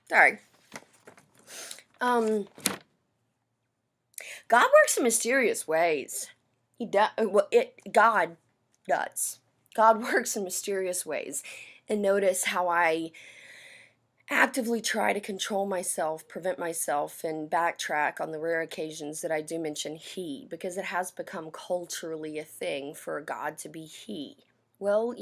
Sorry. God works in mysterious ways. He does. God does. God works in mysterious ways. And notice how I actively try to control myself, prevent myself, and backtrack on the rare occasions that I do mention he, because it has become culturally a thing for God to be he. Well,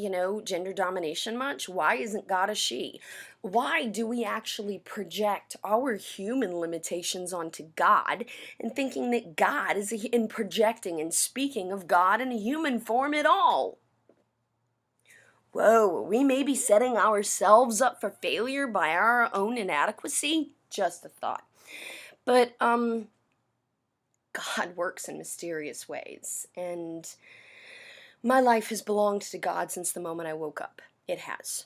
gender domination much? Why isn't God a she? Why do we actually project our human limitations onto God and thinking that God is in projecting and speaking of God in a human form at all? Whoa, we may be setting ourselves up for failure by our own inadequacy? Just a thought. But, God works in mysterious ways, and my life has belonged to God since the moment I woke up. It has.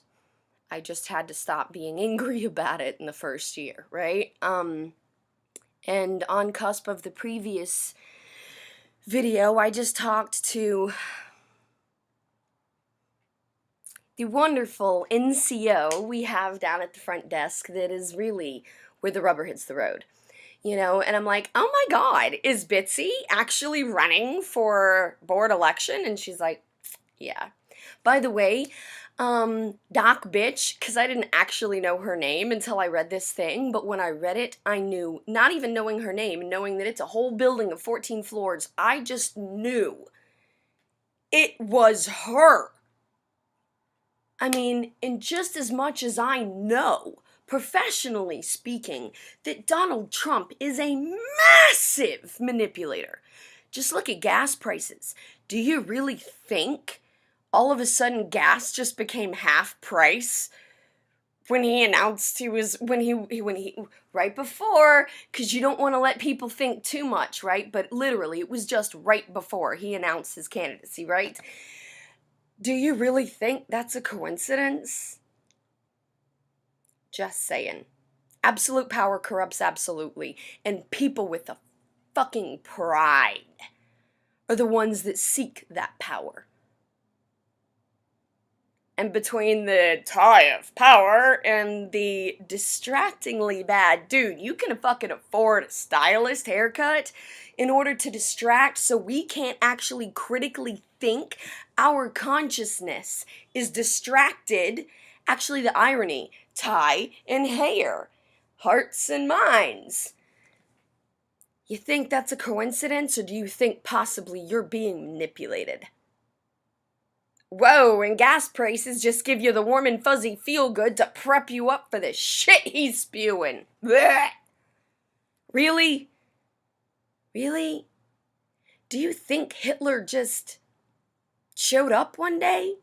I just had to stop being angry about it in the first year, right? And on cusp of the previous video, I just talked to the wonderful NCO we have down at the front desk that is really where the rubber hits the road. And I'm like, oh my God, is Bitsy actually running for board election? And she's like, yeah. By the way, Doc Bitch, because I didn't actually know her name until I read this thing, but when I read it, I knew, not even knowing her name, knowing that it's a whole building of 14 floors, I just knew it was her. I mean, and just as much as I know, professionally speaking, that Donald Trump is a massive manipulator. Just look at gas prices. Do you really think all of a sudden gas just became half price when he announced when he right before, because you don't want to let people think too much, right? But literally, it was just right before he announced his candidacy, right? Do you really think that's a coincidence? Just saying. Absolute power corrupts absolutely, and people with the fucking pride are the ones that seek that power. And between the tie of power and the distractingly bad, dude, you can fucking afford a stylist haircut in order to distract so we can't actually critically think. Our consciousness is distracted. Actually, the irony, tie and hair, hearts and minds. You think that's a coincidence, or do you think possibly you're being manipulated? Whoa, and gas prices just give you the warm and fuzzy feel-good to prep you up for the shit he's spewing. Blech. Really? Really? Do you think Hitler just showed up one day?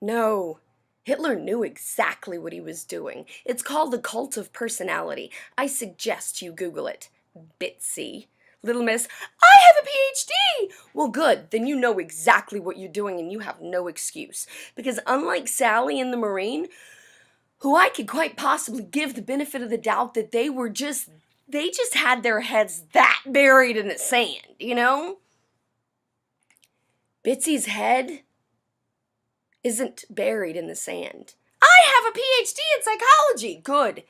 No. Hitler knew exactly what he was doing. It's called the cult of personality. I suggest you Google it. Bitsy. Little Miss, I have a PhD! Well, good. Then you know exactly what you're doing and you have no excuse. Because unlike Sally and the Marine, who I could quite possibly give the benefit of the doubt that they just had their heads that buried in the sand, Bitsy's head isn't buried in the sand. I have a PhD in psychology! Good.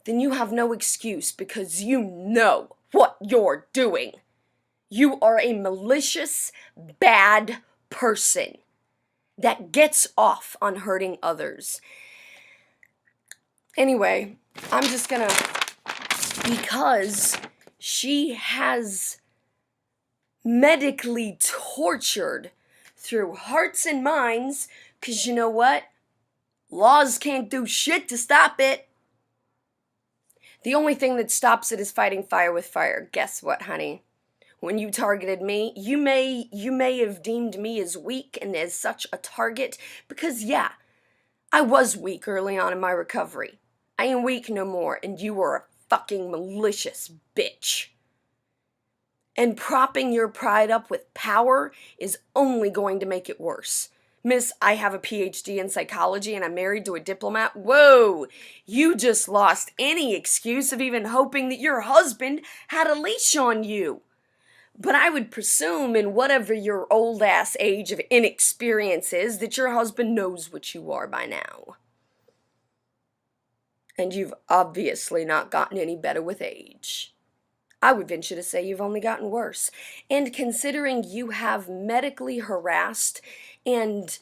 Then you have no excuse because you know what you're doing. You are a malicious, bad person that gets off on hurting others. Anyway, I'm just gonna, because she has medically tortured through hearts and minds, because you know what? Laws can't do shit to stop it. The only thing that stops it is fighting fire with fire. Guess what, honey? When you targeted me, you may have deemed me as weak and as such a target, because yeah, I was weak early on in my recovery. I ain't weak no more, and you were a fucking malicious bitch. And propping your pride up with power is only going to make it worse. Miss, I have a PhD in psychology and I'm married to a diplomat. Whoa, you just lost any excuse of even hoping that your husband had a leash on you. But I would presume in whatever your old ass age of inexperience is that your husband knows what you are by now. And you've obviously not gotten any better with age. I would venture to say you've only gotten worse. And considering you have medically harassed and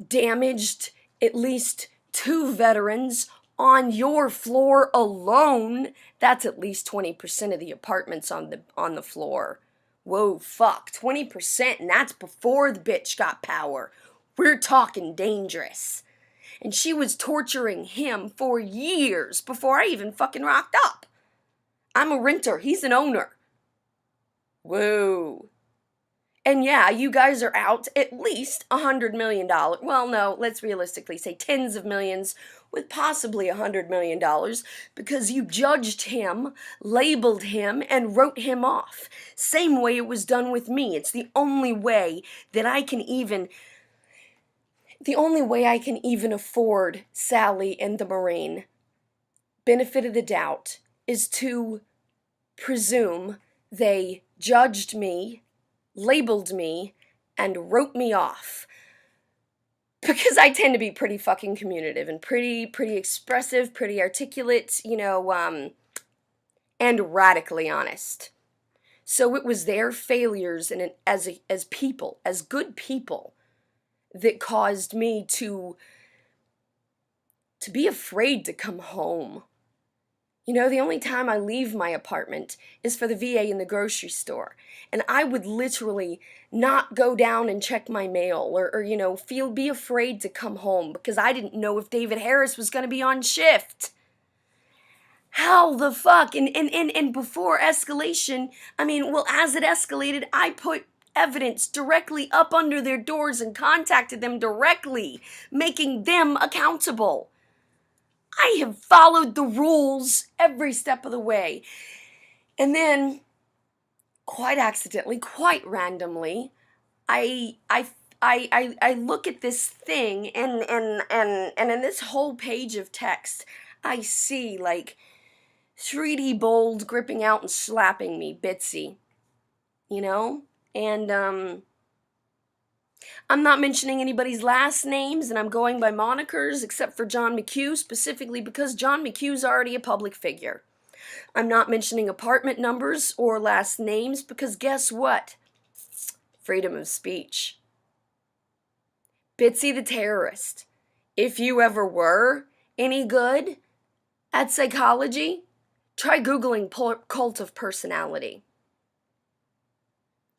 damaged at least 2 veterans on your floor alone, that's at least 20% of the apartments on the floor. Whoa, fuck, 20%, and that's before the bitch got power. We're talking dangerous. And she was torturing him for years before I even fucking rocked up. I'm a renter, he's an owner. Whoa. And yeah, you guys are out at least $100 million. Well, no, let's realistically say tens of millions with possibly $100 million because you judged him, labeled him, and wrote him off. Same way it was done with me. It's the only way that I can even afford Sally and the Marine. Benefit of the doubt is to presume they judged me, labeled me, and wrote me off. Because I tend to be pretty fucking communicative and pretty expressive, pretty articulate, and radically honest. So it was their failures as people, as good people, that caused me to be afraid to come home. The only time I leave my apartment is for the VA in the grocery store. And I would literally not go down and check my mail or be afraid to come home because I didn't know if David Harris was going to be on shift. How the fuck? And before escalation, as it escalated, I put evidence directly up under their doors and contacted them directly, making them accountable. I have followed the rules every step of the way. And then, quite accidentally, quite randomly, I look at this thing and in this whole page of text, I see 3D bold gripping out and slapping me, Bitsy. And I'm not mentioning anybody's last names, and I'm going by monikers, except for John McHugh, specifically because John McHugh's already a public figure. I'm not mentioning apartment numbers or last names, because guess what? Freedom of speech. Bitsy the Terrorist. If you ever were any good at psychology, try Googling cult of personality.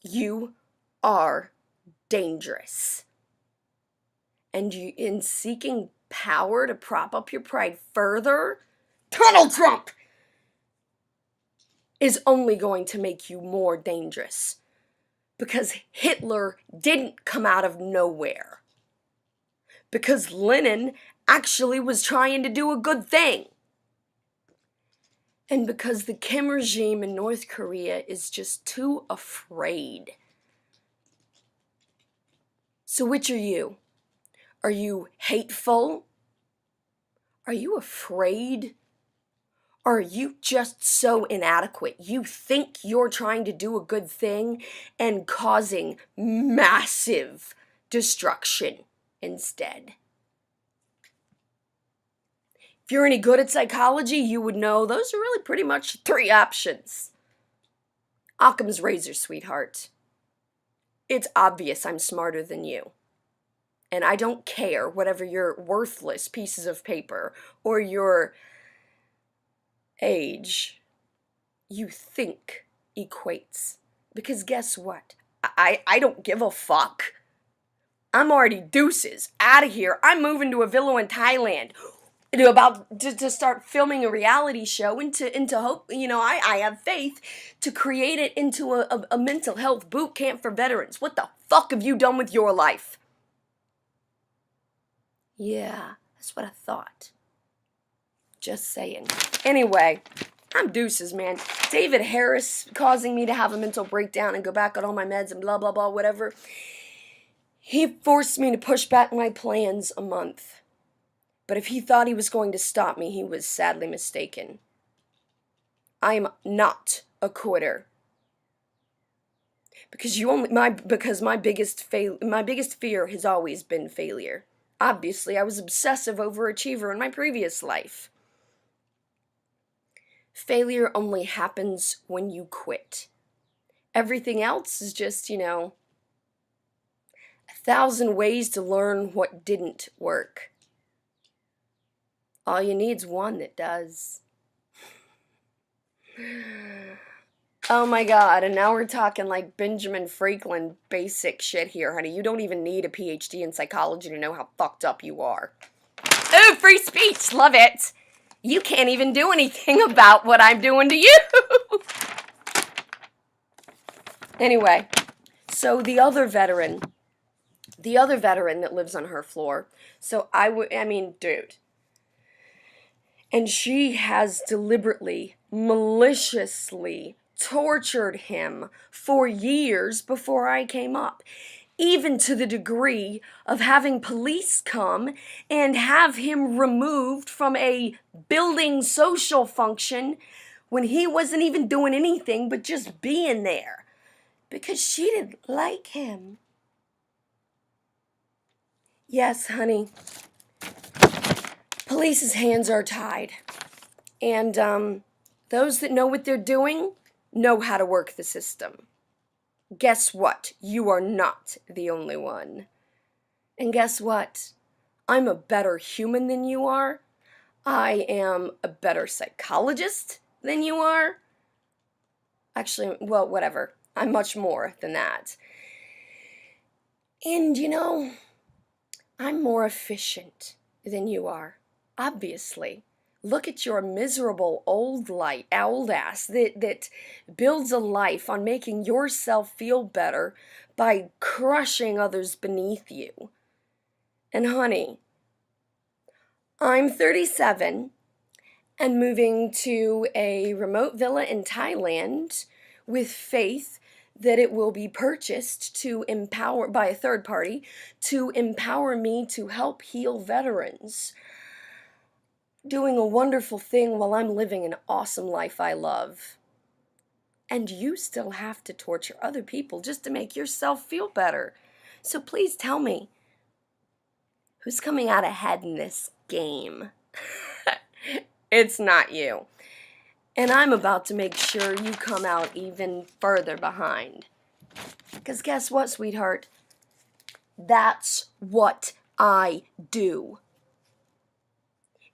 You are dangerous. And you, in seeking power to prop up your pride further, Donald Trump is only going to make you more dangerous. Because Hitler didn't come out of nowhere. Because Lenin actually was trying to do a good thing. And because the Kim regime in North Korea is just too afraid. So which are you? Are you hateful? Are you afraid? Or are you just so inadequate? You think you're trying to do a good thing and causing massive destruction instead. If you're any good at psychology, you would know those are really pretty much 3 options. Occam's razor, sweetheart. It's obvious I'm smarter than you. And I don't care whatever your worthless pieces of paper or your age you think equates. Because guess what? I don't give a fuck. I'm already deuces out of here. I'm moving to a villa in Thailand. About to start filming a reality show and to hope, I have faith to create it into a mental health boot camp for veterans. What the fuck have you done with your life? Yeah, that's what I thought. Just saying. Anyway, I'm deuces, man. David Harris causing me to have a mental breakdown and go back on all my meds and blah, blah, blah, whatever. He forced me to push back my plans a month. But if he thought he was going to stop me, he was sadly mistaken. I am not a quitter. Because my biggest fear has always been failure. Obviously, I was obsessive overachiever in my previous life. Failure only happens when you quit. Everything else is just, 1,000 ways to learn what didn't work. All you need's one that does. Oh my god, and now we're talking like Benjamin Franklin basic shit here, honey. You don't even need a PhD in psychology to know how fucked up you are. Oh, free speech! Love it! You can't even do anything about what I'm doing to you! Anyway, so the other veteran that lives on her floor, so dude. And she has deliberately, maliciously tortured him for years before I came up. Even to the degree of having police come and have him removed from a building social function when he wasn't even doing anything but just being there. Because she didn't like him. Yes, honey. Police's hands are tied. And those that know what they're doing know how to work the system. Guess what? You are not the only one. And guess what? I'm a better human than you are. I am a better psychologist than you are. Actually, well, whatever. I'm much more than that. And I'm more efficient than you are, obviously. Look at your miserable old ass that builds a life on making yourself feel better by crushing others beneath you. And honey, I'm 37 and moving to a remote villa in Thailand with faith that it will be purchased by a third party to empower me to help heal veterans. Doing a wonderful thing while I'm living an awesome life I love. And you still have to torture other people just to make yourself feel better. So please tell me, who's coming out ahead in this game? It's not you. And I'm about to make sure you come out even further behind. Because guess what, sweetheart? That's what I do.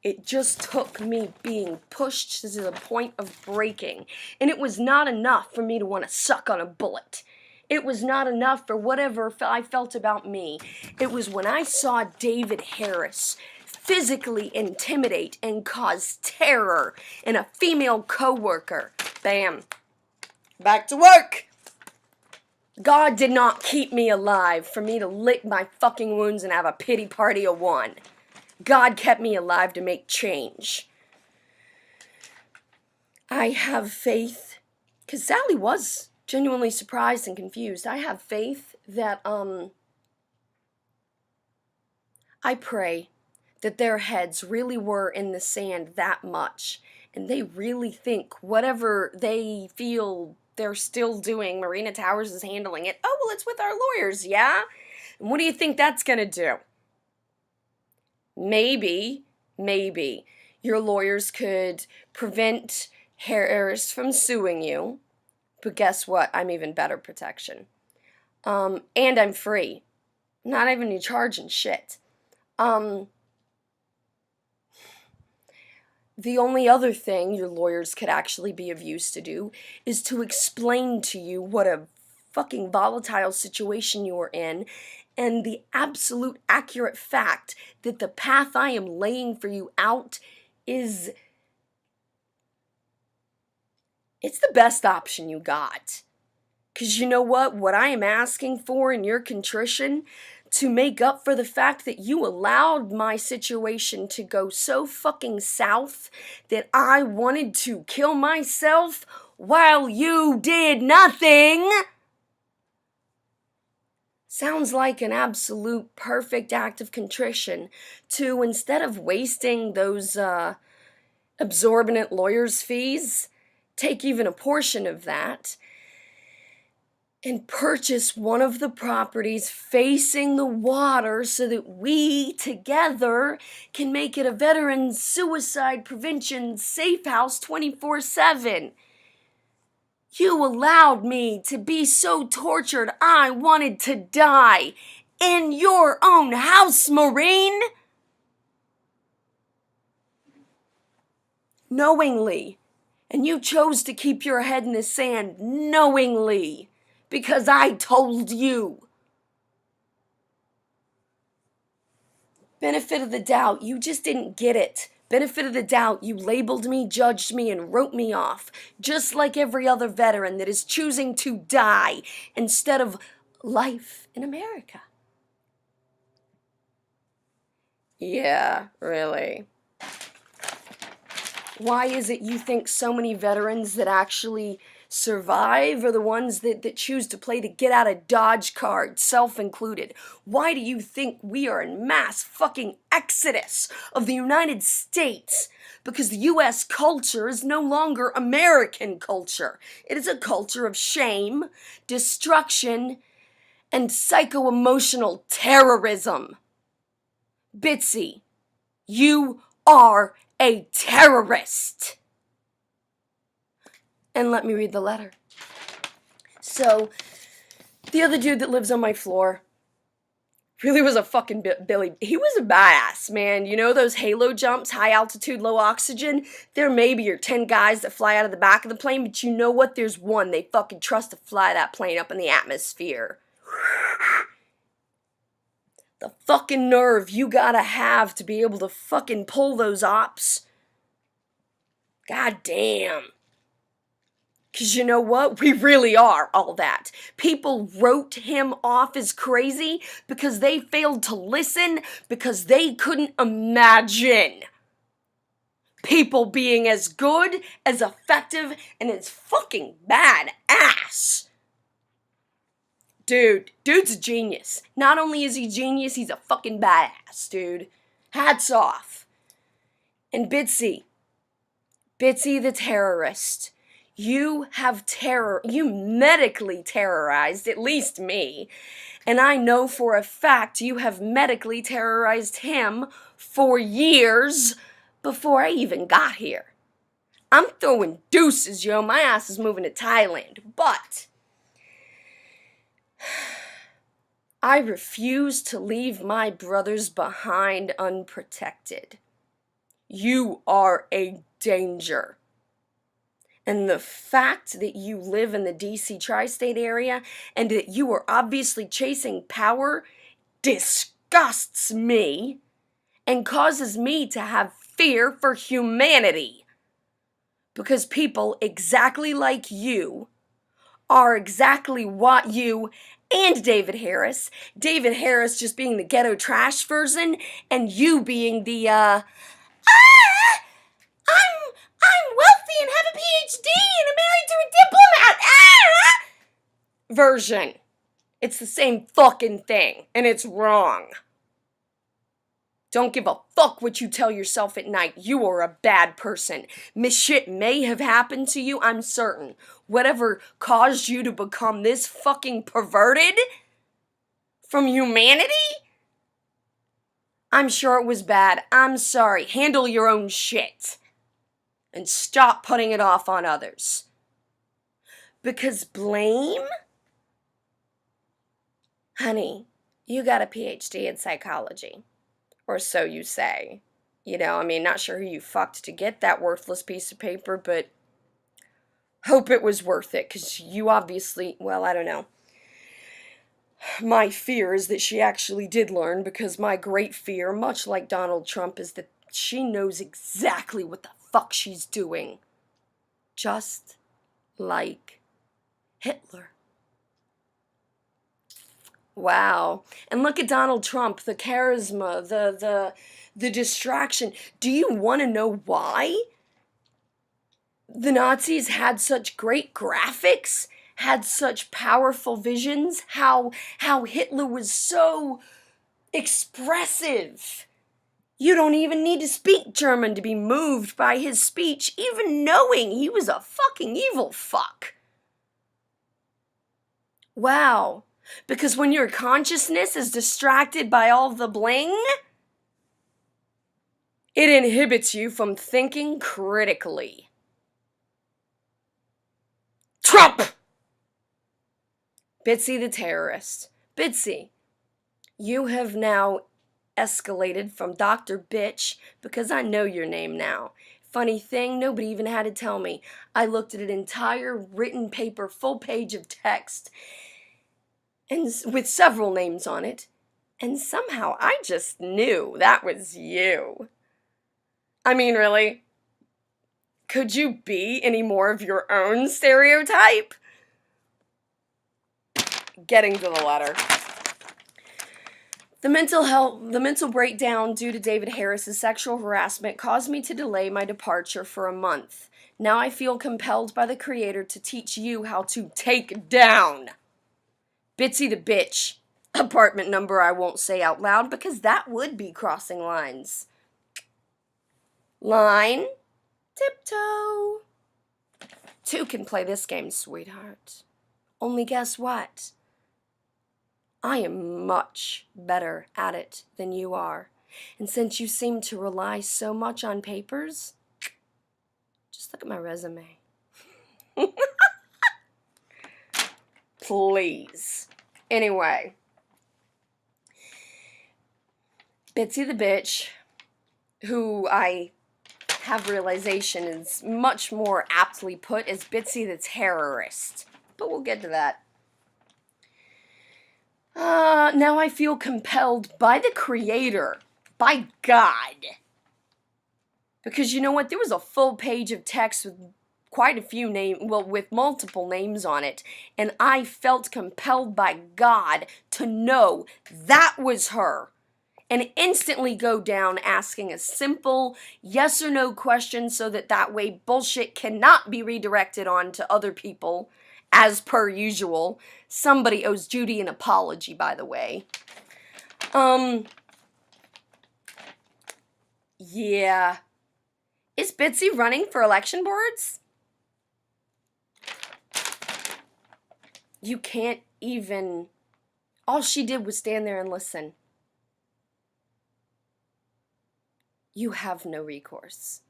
It just took me being pushed to the point of breaking. And it was not enough for me to want to suck on a bullet. It was not enough for whatever I felt about me. It was when I saw David Harris physically intimidate and cause terror in a female coworker. Bam. Back to work. God did not keep me alive for me to lick my fucking wounds and have a pity party of one. God kept me alive to make change. I have faith, because Sally was genuinely surprised and confused. I have faith that, I pray that their heads really were in the sand that much, and they really think whatever they feel they're still doing, Marina Towers is handling it. Oh, well, it's with our lawyers, yeah? And what do you think that's gonna do? Maybe your lawyers could prevent Harris from suing you, but guess what? I'm even better protection. And I'm free. Not even charging shit. The only other thing your lawyers could actually be of use to do is to explain to you what a fucking volatile situation you are in, and the absolute accurate fact that the path I am laying for you out it's the best option you got. 'Cause you know what I am asking for in your contrition, to make up for the fact that you allowed my situation to go so fucking south that I wanted to kill myself while you did nothing. Sounds like an absolute perfect act of contrition to, instead of wasting those absorbent lawyers' fees, take even a portion of that and purchase one of the properties facing the water so that we together can make it a veteran suicide prevention safe house 24/7. You allowed me to be so tortured I wanted to die in your own house, Marine. Knowingly. And you chose to keep your head in the sand knowingly. Because I told you. Benefit of the doubt, you just didn't get it. Benefit of the doubt, you labeled me, judged me, and wrote me off. Just like every other veteran that is choosing to die instead of life in America. Yeah, really. Why is it you think so many veterans that actually survive are the ones that choose to play the get out of Dodge card, self included? Why do you think we are in mass fucking exodus of the United States? Because the US culture is no longer American culture. It is a culture of shame, destruction, and psycho-emotional terrorism. Bitsy, you are a terrorist. And let me read the letter. So, the other dude that lives on my floor really was a fucking Billy. He was a badass, man. You know those halo jumps, high altitude, low oxygen? There maybe are 10 guys that fly out of the back of the plane, but you know what? There's one they fucking trust to fly that plane up in the atmosphere. The fucking nerve you gotta have to be able to fucking pull those ops. God damn. Because you know what? We really are all that. People wrote him off as crazy because they failed to listen, because they couldn't imagine people being as good, as effective, and as fucking badass. Dude's a genius. Not only is he genius, he's a fucking badass, dude. Hats off. And Bitsy the Terrorist, you medically terrorized at least me. And I know for a fact you have medically terrorized him for years before I even got here. I'm throwing deuces, yo. My ass is moving to Thailand. But I refuse to leave my brothers behind unprotected. You are a danger. And the fact that you live in the DC tri-state area and that you are obviously chasing power disgusts me and causes me to have fear for humanity. Because people exactly like you are exactly what you and David Harris just being the ghetto trash version, and you being the, I'm wealthy and have a PhD and am married to a diplomat, version. It's the same fucking thing, and it's wrong. Don't give a fuck what you tell yourself at night. You are a bad person. Shit may have happened to you, I'm certain. Whatever caused you to become this fucking perverted from humanity, I'm sure it was bad. I'm sorry. Handle your own shit. And stop putting it off on others. Because blame? Honey, you got a PhD in psychology. Or so you say. You know, I mean, not sure who you fucked to get that worthless piece of paper, but hope it was worth it, because you obviously, well, I don't know. My fear is that she actually did learn, because my great fear, much like Donald Trump, is that she knows exactly what the fuck she's doing. Just like Hitler. Wow. And look at Donald Trump, the charisma, the distraction. Do you want to know why the Nazis had such great graphics, had such powerful visions, how Hitler was so expressive? You don't even need to speak German to be moved by his speech, even knowing he was a fucking evil fuck. Wow. Because when your consciousness is distracted by all the bling, it inhibits you from thinking critically. Trump! Bitsy the Terrorist. Bitsy, you have now escalated from Dr. Bitch because I know your name now. Funny thing, nobody even had to tell me. I looked at an entire written paper, full page of text, and with several names on it, and somehow I just knew that was you. I mean, really? Could you be any more of your own stereotype? Getting to the letter. The mental breakdown due to David Harris's sexual harassment caused me to delay my departure for a month. Now I feel compelled by the Creator to teach you how to take down Bitsy the Bitch. Apartment number I won't say out loud because that would be crossing lines. Line, tiptoe. Two can play this game, sweetheart. Only guess what? I am much better at it than you are. And since you seem to rely so much on papers, just look at my resume. Please. Anyway. Bitsy the Bitch, who I have realization is much more aptly put as Bitsy the Terrorist. But we'll get to that. Now I feel compelled by the Creator, by God. Because you know what? There was a full page of text with quite a few with multiple names on it. And I felt compelled by God to know that was her. And instantly go down asking a simple yes or no question so that way bullshit cannot be redirected on to other people. As per usual. Somebody owes Judy an apology, by the way. Yeah. Is Bitsy running for election boards? You can't even... All she did was stand there and listen. You have no recourse.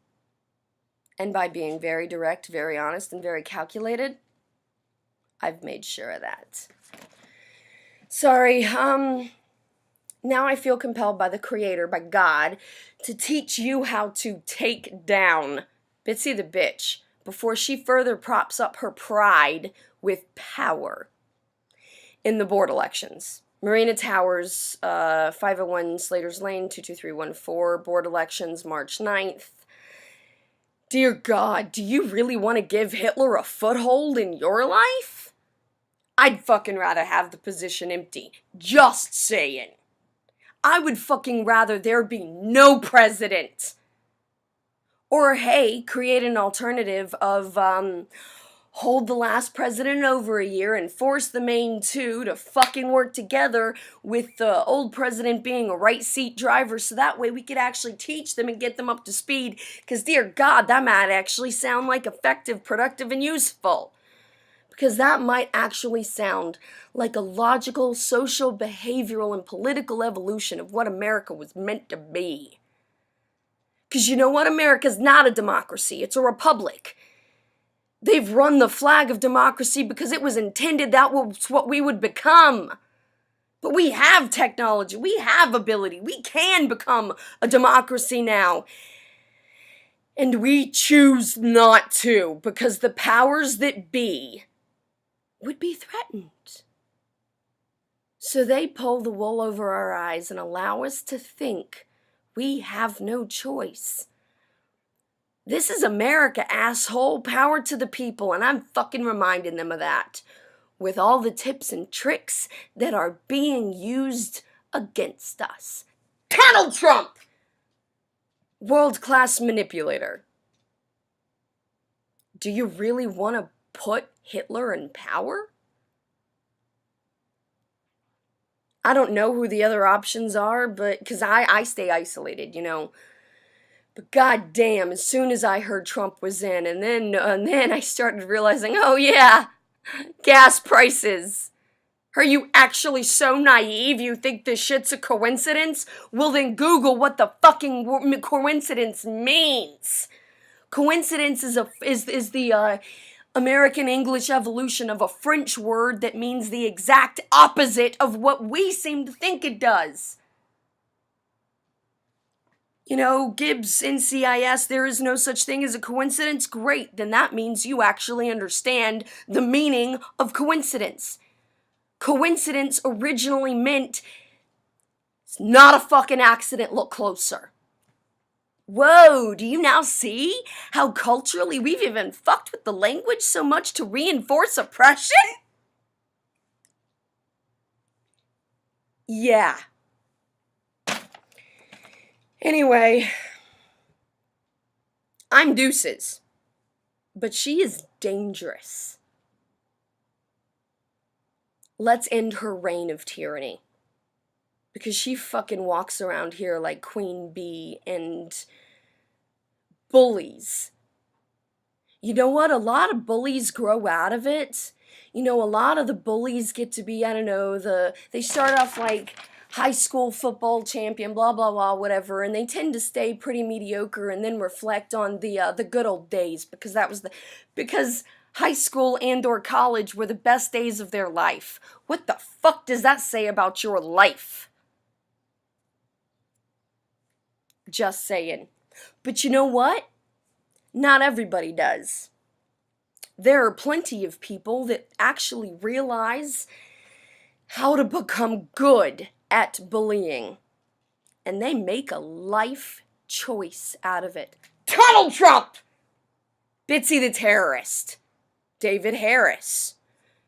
And by being very direct, very honest, and very calculated, I've made sure of that. Sorry, now I feel compelled by the Creator, by God, to teach you how to take down Bitsy the Bitch before she further props up her pride with power in the board elections. Marina Towers, 501 Slaters Lane, 22314, board elections, March 9th. Dear God, do you really want to give Hitler a foothold in your life? I'd fucking rather have the position empty. Just saying. I would fucking rather there be no president. Or, hey, create an alternative of, hold the last president over a year and force the main two to fucking work together with the old president being a right seat driver so that way we could actually teach them and get them up to speed. Because, dear God, that might actually sound like effective, productive, and useful. Because that might actually sound like a logical, social, behavioral, and political evolution of what America was meant to be. Because you know what? America's not a democracy. It's a republic. They've run the flag of democracy because it was intended that was what we would become. But we have technology. We have ability. We can become a democracy now. And we choose not to because the powers that be would be threatened. So they pull the wool over our eyes and allow us to think we have no choice. This is America, asshole. Power to the people, and I'm fucking reminding them of that. With all the tips and tricks that are being used against us. Donald Trump! World-class manipulator. Do you really want to put Hitler in power? I don't know who the other options are, but because I stay isolated, you know. But goddamn, as soon as I heard Trump was in, and then I started realizing, oh yeah, gas prices. Are you actually so naive you think this shit's a coincidence? Well then Google what the fucking coincidence means. Coincidence is the American English evolution of a French word that means the exact opposite of what we seem to think it does. You know, Gibbs, NCIS, there is no such thing as a coincidence. Great, then that means you actually understand the meaning of coincidence. Coincidence originally meant it's not a fucking accident, look closer. Whoa, do you now see how culturally we've even fucked with the language so much to reinforce oppression? Yeah. Anyway, I'm Deuces, but she is dangerous. Let's end her reign of tyranny. Because she fucking walks around here like Queen Bee and bullies. You know what? A lot of bullies grow out of it. You know, a lot of the bullies get to be, I don't know, they start off like high school football champion, blah, blah, blah, whatever, and they tend to stay pretty mediocre and then reflect on the good old days because high school and or college were the best days of their life. What the fuck does that say about your life? Just saying. But you know what? Not everybody does. There are plenty of people that actually realize how to become good at bullying. And they make a life choice out of it. Donald Trump! Bitsy the Terrorist. David Harris.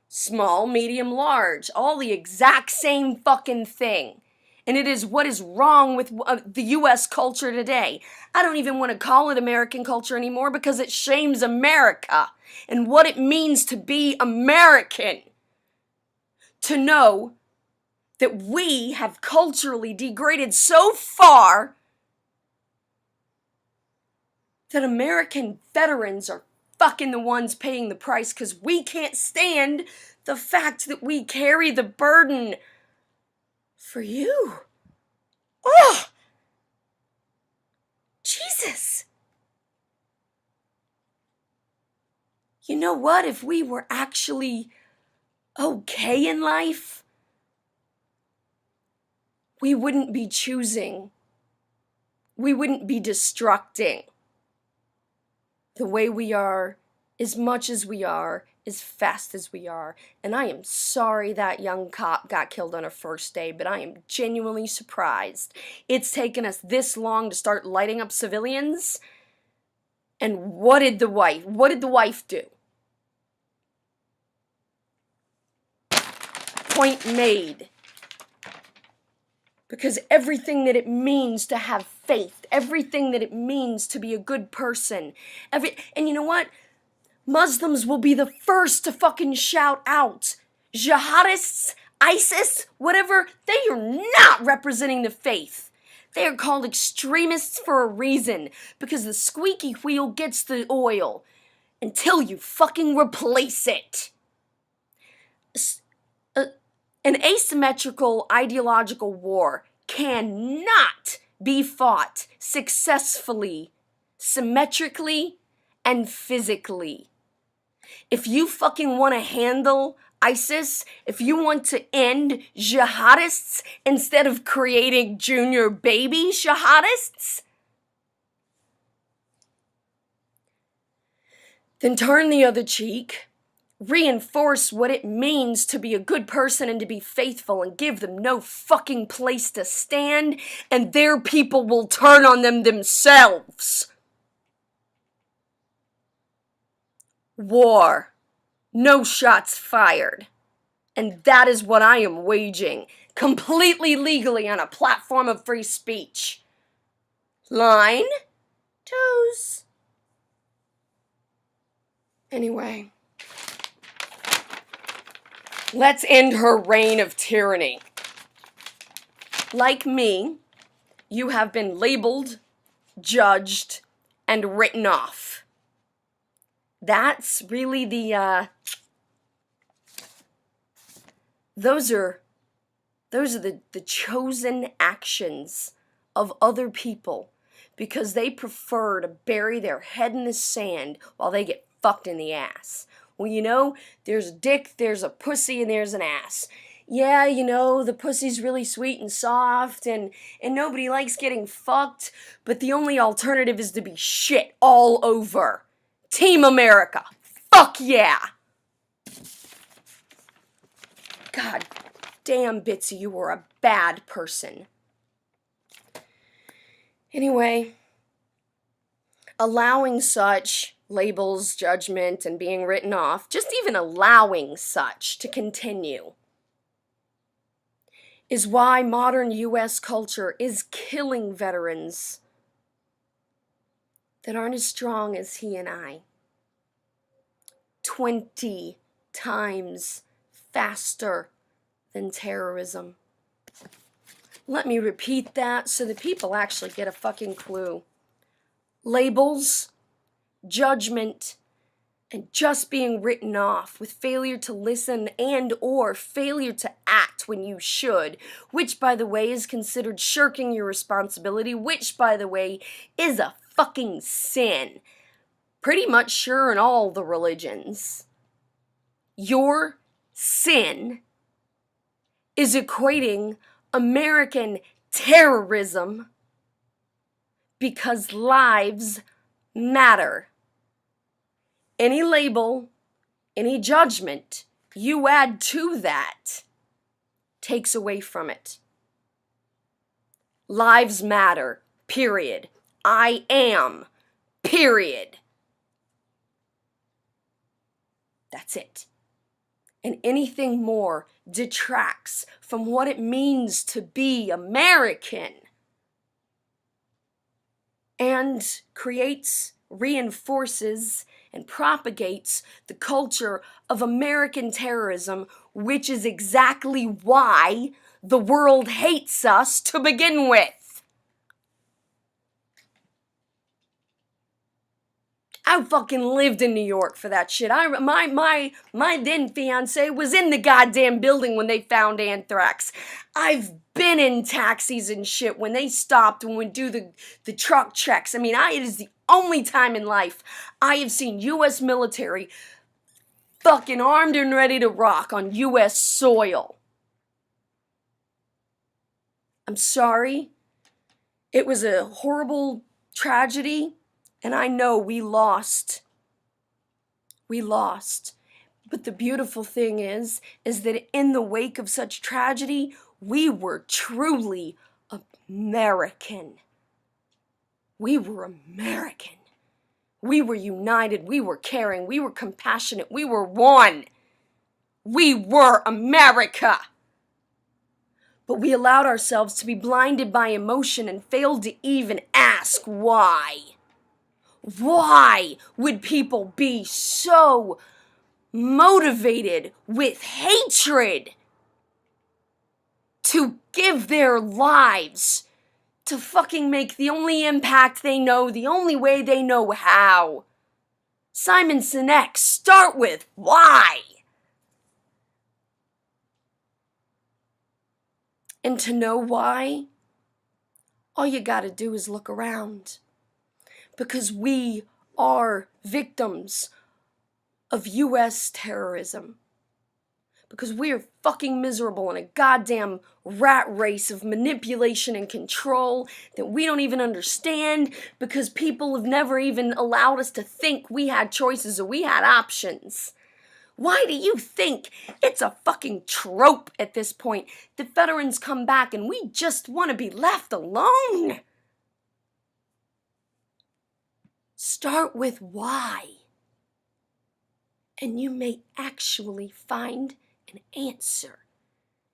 Small, medium, large. All the exact same fucking thing. And it is what is wrong with the U.S. culture today. I don't even want to call it American culture anymore because it shames America and what it means to be American. To know that we have culturally degraded so far that American veterans are fucking the ones paying the price because we can't stand the fact that we carry the burden for you. Oh! Jesus! You know what? If we were actually okay in life, we wouldn't be choosing. We wouldn't be destructing the way we are, as much as we are, as fast as we are. And I am sorry that young cop got killed on her first day, but I am genuinely surprised it's taken us this long to start lighting up civilians. And what did the wife do? Point made. Because everything that it means to have faith, everything that it means to be a good person, and you know what? Muslims will be the first to fucking shout out. Jihadists, ISIS, whatever, they are not representing the faith. They are called extremists for a reason, because the squeaky wheel gets the oil until you fucking replace it. An asymmetrical ideological war cannot be fought successfully, symmetrically, and physically. If you fucking want to handle ISIS, if you want to end jihadists instead of creating junior baby jihadists, then turn the other cheek. Reinforce what it means to be a good person and to be faithful and give them no fucking place to stand, and their people will turn on them themselves. War. No shots fired. And that is what I am waging, completely legally on a platform of free speech. Line. Toes. Anyway. Let's end her reign of tyranny. Like me, you have been labeled, judged, and written off. That's really the Those are the chosen actions of other people because they prefer to bury their head in the sand while they get fucked in the ass. Well, you know, there's a dick, there's a pussy, and there's an ass. Yeah, you know, the pussy's really sweet and soft, and nobody likes getting fucked, but the only alternative is to be shit all over. Team America. Fuck yeah! God damn, Bitsy, you were a bad person. Anyway, allowing such labels, judgment, and being written off, just even allowing such to continue, is why modern US culture is killing veterans that aren't as strong as he and I. 20 times faster than terrorism. Let me repeat that so that people actually get a fucking clue. Labels, judgment, and just being written off with failure to listen and or failure to act when you should, which by the way is considered shirking your responsibility, which by the way is a fucking sin. Pretty much sure in all the religions. Your sin is equating American terrorism because lives matter. Any label, any judgment you add to that takes away from it. Lives matter, period. I am, period. That's it. And anything more detracts from what it means to be American and creates, reinforces, and propagates the culture of American terrorism, which is exactly why the world hates us to begin with. I fucking lived in New York for that shit. My then fiance was in the goddamn building when they found anthrax. I've been in taxis and shit when they stopped and would do the truck checks. I mean, it is the only time in life I have seen U.S. military fucking armed and ready to rock on U.S. soil. I'm sorry. It was a horrible tragedy. And I know we lost. We lost. But the beautiful thing is that in the wake of such tragedy, we were truly American. We were American. We were united. We were caring. We were compassionate. We were one. We were America. But we allowed ourselves to be blinded by emotion and failed to even ask why. Why would people be so motivated with hatred to give their lives to fucking make the only impact they know, the only way they know how? Simon Sinek, start with why. And to know why, all you gotta do is look around. Because we are victims of U.S. terrorism. Because we are fucking miserable in a goddamn rat race of manipulation and control that we don't even understand because people have never even allowed us to think we had choices or we had options. Why do you think it's a fucking trope at this point that veterans come back and we just want to be left alone? Start with why, and you may actually find an answer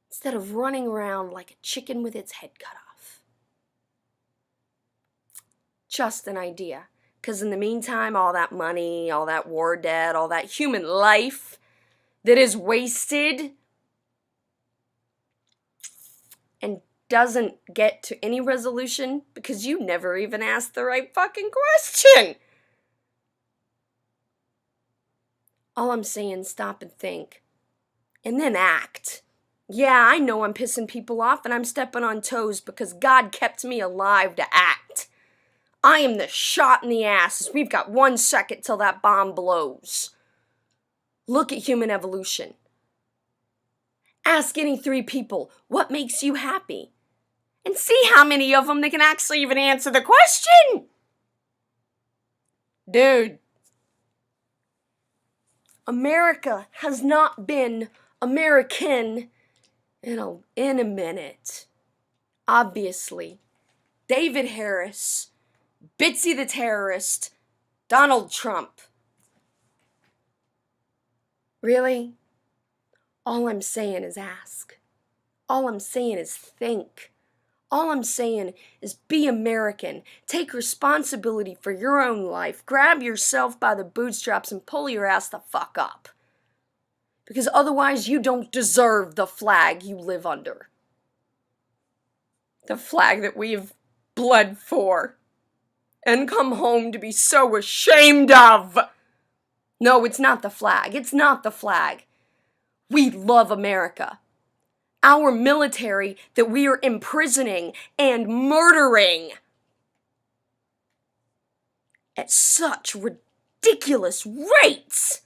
instead of running around like a chicken with its head cut off. Just an idea, because in the meantime, all that money, all that war debt, all that human life that is wasted and doesn't get to any resolution because you never even asked the right fucking question. All I'm saying, stop and think, and then act. Yeah, I know I'm pissing people off and I'm stepping on toes because God kept me alive to act. I am the shot in the ass. We've got 1 second till that bomb blows. Look at human evolution. Ask any 3 people, what makes you happy? And see how many of them they can actually even answer the question. Dude, America has not been American in a minute. Obviously. David Harris, Bitsy the Terrorist, Donald Trump. Really? All I'm saying is ask. All I'm saying is think. All I'm saying is be American. Take responsibility for your own life. Grab yourself by the bootstraps and pull your ass the fuck up. Because otherwise you don't deserve the flag you live under. The flag that we've bled for and come home to be so ashamed of. No, it's not the flag. It's not the flag. We love America. Our military that we are imprisoning and murdering at such ridiculous rates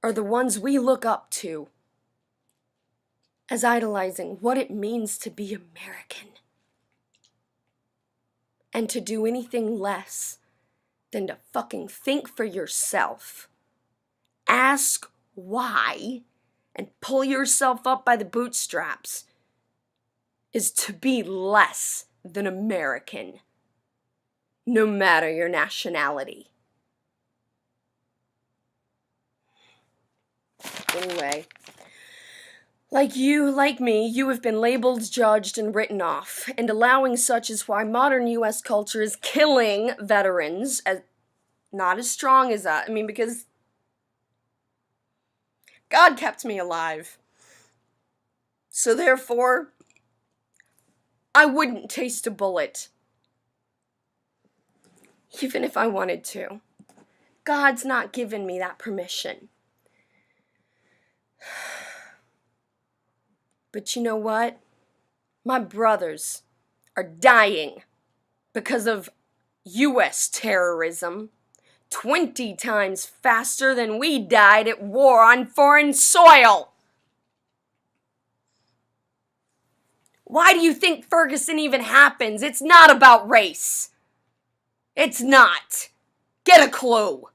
are the ones we look up to as idolizing what it means to be American and to do anything less than to fucking think for yourself, ask why, and pull yourself up by the bootstraps is to be less than American, no matter your nationality. Anyway, like you, like me, you have been labeled, judged, and written off, and allowing such is why modern U.S. culture is killing veterans, as not as strong as that. I mean, because God kept me alive. So therefore, I wouldn't taste a bullet, even if I wanted to. God's not given me that permission. But you know what? My brothers are dying because of U.S. terrorism 20 times faster than we died at war on foreign soil. Why do you think Ferguson even happens? It's not about race. It's not. Get a clue.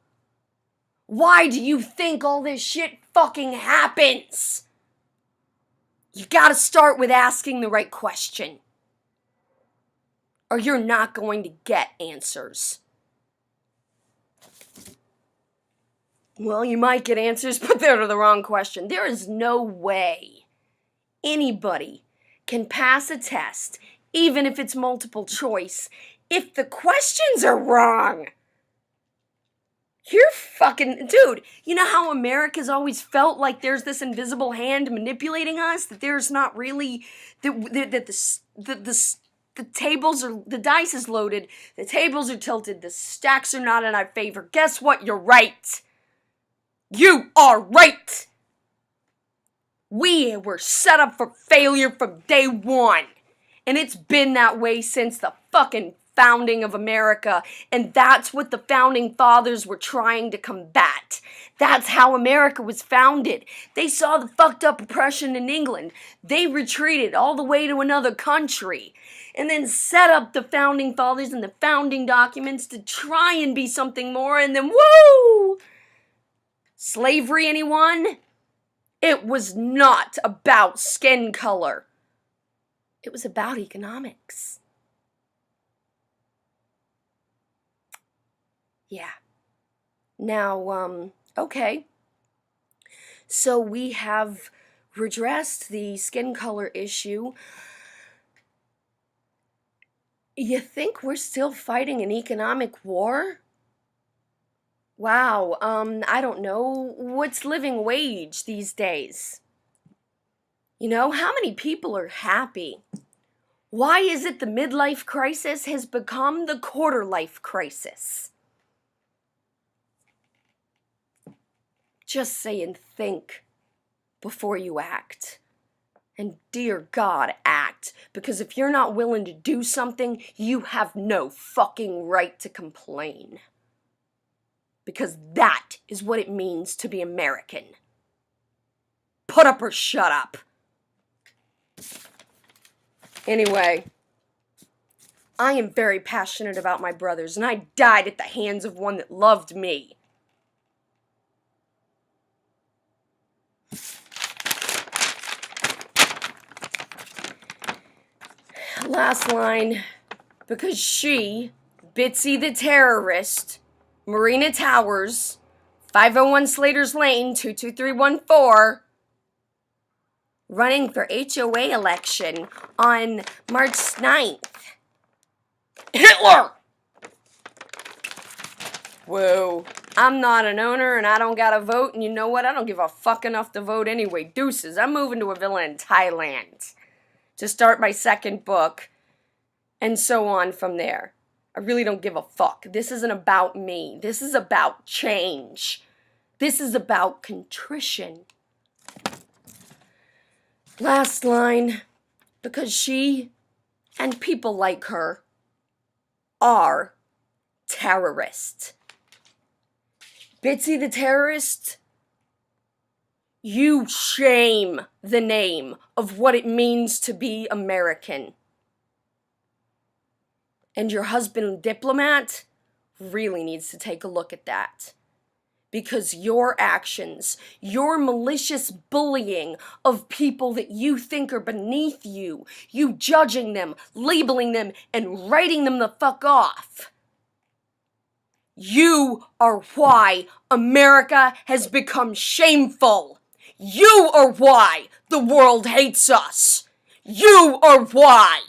Why do you think all this shit fucking happens? You gotta start with asking the right question. Or you're not going to get answers. Well, you might get answers, but they're the wrong question. There is no way anybody can pass a test, even if it's multiple choice, if the questions are wrong. You're fucking... Dude, you know how America's always felt like there's this invisible hand manipulating us? That there's not really... That the tables are... The dice is loaded. The tables are tilted. The stacks are not in our favor. Guess what? You're right. You are right. We were set up for failure from day one. And it's been that way since the fucking founding of America. And that's what the founding fathers were trying to combat. That's how America was founded. They saw the fucked up oppression in England. They retreated all the way to another country. And then set up the founding fathers and the founding documents to try and be something more. And then, woo! Slavery, anyone? It was not about skin color. It was about economics. Yeah. Now, okay. So we have redressed the skin color issue. You think we're still fighting an economic war? Wow, I don't know. What's living wage these days? You know, how many people are happy? Why is it the midlife crisis has become the quarter life crisis? Just say and think. before you act. And dear God, act. Because if you're not willing to do something, you have no fucking right to complain. Because that is what it means to be American. Put up or shut up. Anyway, I am very passionate about my brothers, and I died at the hands of one that loved me. Last line, because she, Bitsy the Terrorist, Marina Towers, 501 Slaters Lane, 22314, running for HOA election on March 9th. Hitler! Whoa. I'm not an owner and I don't got a vote, and you know what? I don't give a fuck enough to vote anyway. Deuces. I'm moving to a villa in Thailand to start my second book, and so on from there. I really don't give a fuck. This isn't about me. This is about change. This is about contrition. Last line, because she and people like her are terrorists. Bitsy the Terrorist, you shame the name of what it means to be American. And your husband, Diplomat, really needs to take a look at that. Because your actions, your malicious bullying of people that you think are beneath you, you judging them, labeling them, and writing them the fuck off, you are why America has become shameful. You are why the world hates us. You are why.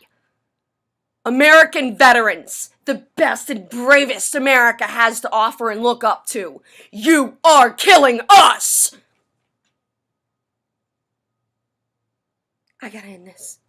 American veterans, the best and bravest America has to offer and look up to. You are killing us! I gotta end this.